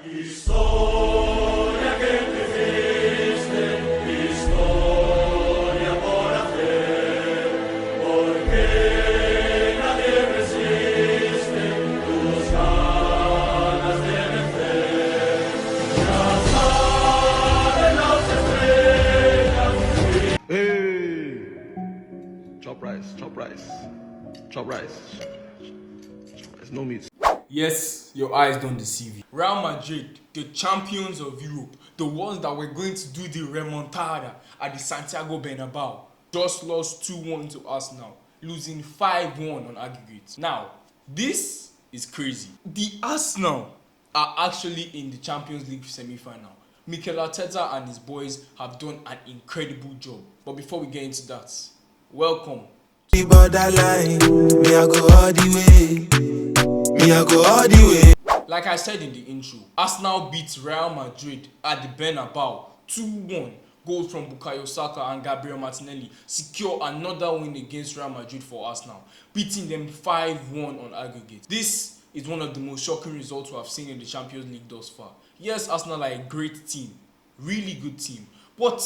Historia que existe, historia por hacer, porque nadie resiste tus ganas de vencer. Ya salen las estrellas. Hey! Chop rice, chop rice, chop rice. There's no meat. Yes, your eyes don't deceive you. Real Madrid, the champions of Europe, the ones that were going to do the Remontada at the Santiago Bernabeu, just lost 2-1 to Arsenal, losing 5-1 on aggregate. Now, this is crazy. The Arsenal are actually in the Champions League semi-final. Mikel Arteta and his boys have done an incredible job. But before we get into that, welcome. Like I said in the intro, Arsenal beat Real Madrid at the Bernabeu 2-1. Goals from Bukayo Saka and Gabriel Martinelli secure another win against Real Madrid for Arsenal, beating them 5-1 on aggregate. This is one of the most shocking results we have seen in the Champions League thus far. Yes, Arsenal are a great team, really good team, but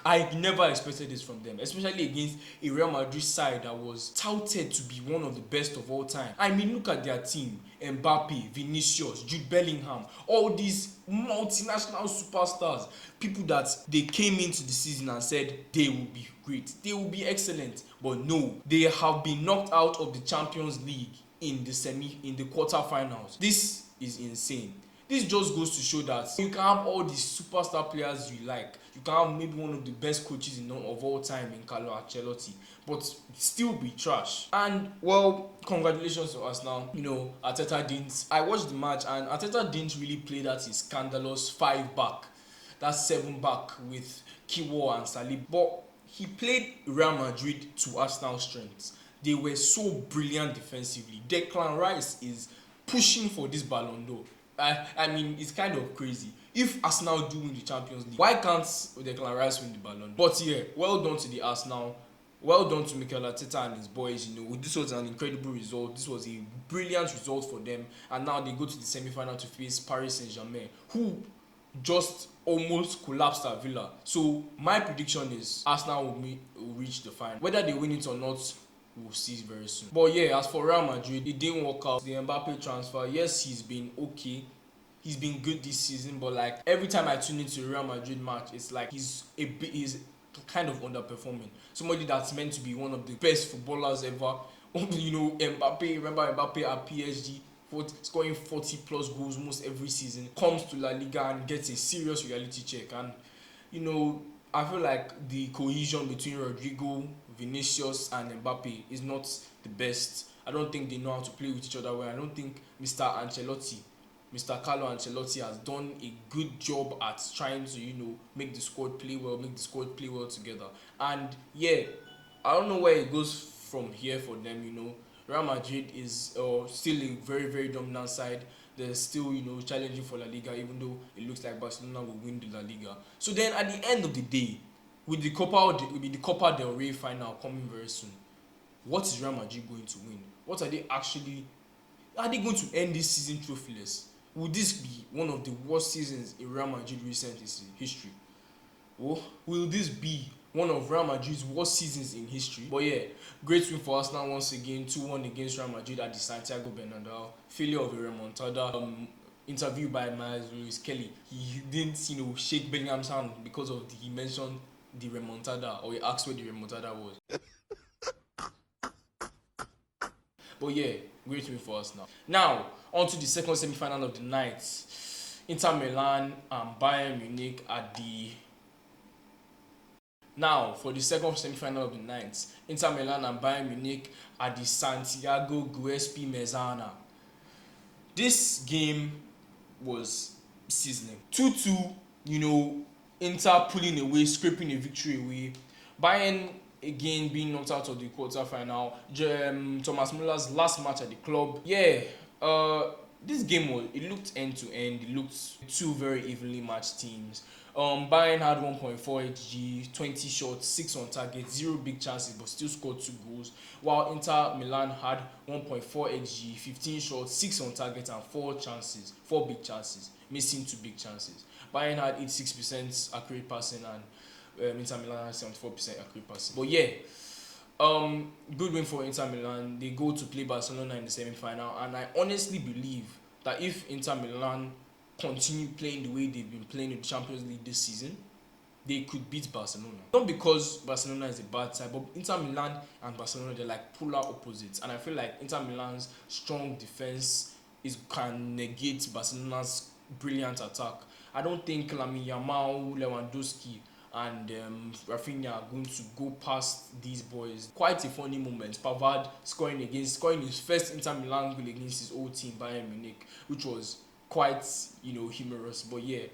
I never expected this from them, especially against a Real Madrid side that was touted to be one of the best of all time. I mean, look at their team. Mbappe, Vinicius, Jude Bellingham, all these multinational superstars, people that they came into the season and said they will be great, they will be excellent, but no, they have been knocked out of the Champions League in the quarterfinals. This is insane. This just goes to show that you can have all these superstar players you like. You can have maybe one of the best coaches of all time in Carlo Ancelotti, but still be trash. And well, congratulations to us now. You know, Arteta didn't. I watched the match and Arteta didn't really play that his scandalous 5 back, that's 7 back with Kiwo and Salib. But he played Real Madrid to Arsenal's strengths. They were so brilliant defensively. Declan Rice is pushing for this Ballon d'Or. I mean, it's kind of crazy. If Arsenal do win the Champions League, why can't Declan Rice win the Ballon d'Or? But yeah, well done to the Arsenal. Well done to Mikel Arteta and his boys. You know, this was an incredible result. This was a brilliant result for them. And now they go to the semi-final to face Paris Saint-Germain, who just almost collapsed at Villa. So my prediction is Arsenal will reach the final. Whether they win it or not, we'll see very soon. But yeah, as for Real Madrid, it didn't work out. The Mbappe transfer, yes, he's been okay. He's been good this season, but like every time I tune into a Real Madrid match, it's like he's kind of underperforming. Somebody that's meant to be one of the best footballers ever. You know, Mbappe, remember Mbappe at PSG, scoring 40 plus goals almost every season, comes to La Liga and gets a serious reality check. And you know, I feel like the cohesion between Rodrigo, Vinicius and Mbappe is not the best. I don't think they know how to play with each other well. I don't think Mr. Carlo Ancelotti has done a good job at trying to, you know, make the squad play well together. And yeah, I don't know where it goes from here for them, you know. Real Madrid is still a very, very dominant side. They're still, you know, challenging for La Liga, even though it looks like Barcelona will win the La Liga. So then at the end of the day, with the Copa del Rey final coming very soon, what is Real Madrid going to win? What are they going to end this season trophyless? Will this be one of the worst seasons in Real Madrid recent history? Or will this be one of Real Madrid's worst seasons in history? But yeah, great win for Arsenal once again, 2-1 against Real Madrid at the Santiago Bernabeu. Failure of a remontada. Interview by Miles Lewis Kelly. He didn't, you know, shake Bellingham's hand because of he mentioned the remontada, or he asked where the remontada was. But yeah, great win for us now. Now, on to the second semi-final of the night. Inter Milan and Bayern Munich at the... Now, for the second semi-final of the night, Inter Milan and Bayern Munich at the Santiago Giuseppe Meazza. This game was sizzling. 2-2, you know, Inter pulling away, scraping a victory away. Bayern again being knocked out of the quarterfinal. Thomas Muller's last match at the club. Yeah, this game was, it looked end to end. It looked two very evenly matched teams. Bayern had 1.4 xg, 20 shots, 6 on target, 0 big chances, but still scored 2 goals. While Inter Milan had 1.4 xg, 15 shots, 6 on target, and 4 big chances, missing 2 big chances. Bayern had 86% accurate passing, and Inter Milan had 74% accurate passing. But yeah, good win for Inter Milan. They go to play Barcelona in the semi-final, and I honestly believe that if Inter Milan continue playing the way they've been playing in the Champions League this season, they could beat Barcelona. Not because Barcelona is a bad side, but Inter Milan and Barcelona, they're like polar opposites, and I feel like Inter Milan's strong defense can negate Barcelona's brilliant attack. I don't think Lamine Yamal, Lewandowski, and Rafinha are going to go past these boys. Quite a funny moment. Pavard scoring his first Inter Milan goal against his old team Bayern Munich, which was quite humorous. But yeah,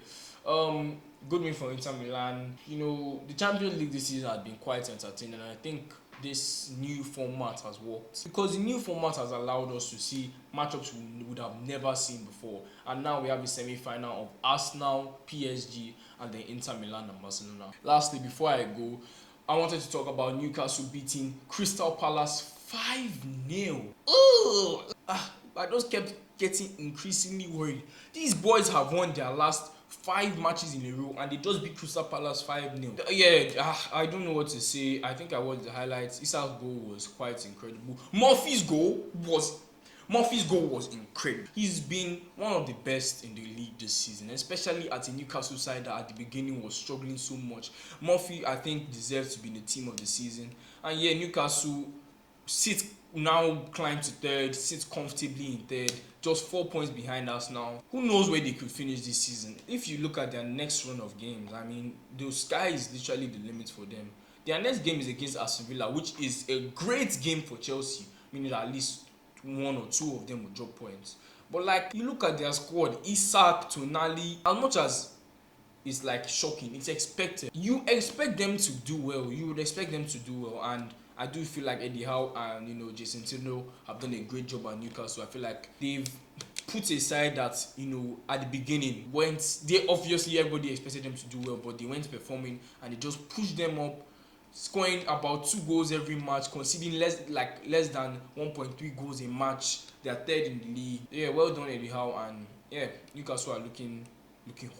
good win for Inter Milan. The Champions League this season has been quite entertaining, and I think this new format has worked, because the new format has allowed us to see matchups we would have never seen before. And now we have a semi-final of Arsenal, PSG, and then Inter Milan and Barcelona. Lastly, before I go, I wanted to talk about Newcastle beating Crystal Palace 5-0. I just kept getting increasingly worried. These boys have won their last 5 matches in a row, and they just beat Crystal Palace 5-0. Yeah, I don't know what to say. I think I watched the highlights. Issa's goal was quite incredible. Murphy's goal was incredible. He's been one of the best in the league this season, especially at a Newcastle side that at the beginning was struggling so much. Murphy, I think, deserves to be in the team of the season. And yeah, Newcastle climb to third, sit comfortably in third, just 4 points behind us now. Who knows where they could finish this season? If you look at their next run of games, I mean, the sky is literally the limit for them. Their next game is against Aston Villa, which is a great game for Chelsea, meaning that at least 1 or 2 of them will drop points. But like, you look at their squad, Isak, Tonali, as much as it's like shocking, it's expected. You expect them to do well. You would expect them to do well, and I do feel like Eddie Howe and Jason Tino have done a great job at Newcastle. I feel like they've put aside that at the beginning obviously everybody expected them to do well, but they weren't performing, and they just pushed them up, scoring about 2 goals every match, conceding less than 1.3 goals a match. They are third in the league. Yeah, well done Eddie Howe, and yeah, Newcastle are looking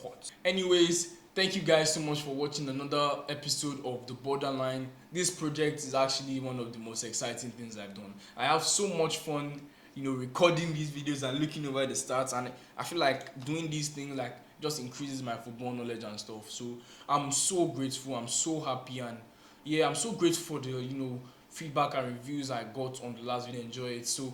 hot. Anyways, thank you guys so much for watching another episode of The Borderline. This project is actually one of the most exciting things I've done. I have so much fun, recording these videos and looking over the stats, and I feel like doing these things just increases my football knowledge and stuff. So I'm so grateful, I'm so happy, and yeah, I'm so grateful for the feedback and reviews I got on the last video. Enjoy it. So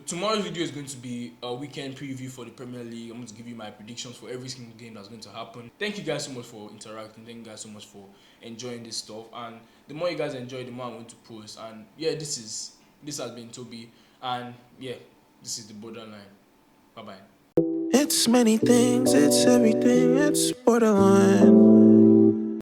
tomorrow's video is going to be a weekend preview for the Premier League. I'm going to give you my predictions for every single game that's going to happen. Thank you guys so much for interacting. Thank you guys so much for enjoying this stuff. And the more you guys enjoy, the more I'm going to post. And yeah, this has been Toby. And yeah, this is The Borderline. Bye bye. It's many things, it's everything, it's borderline.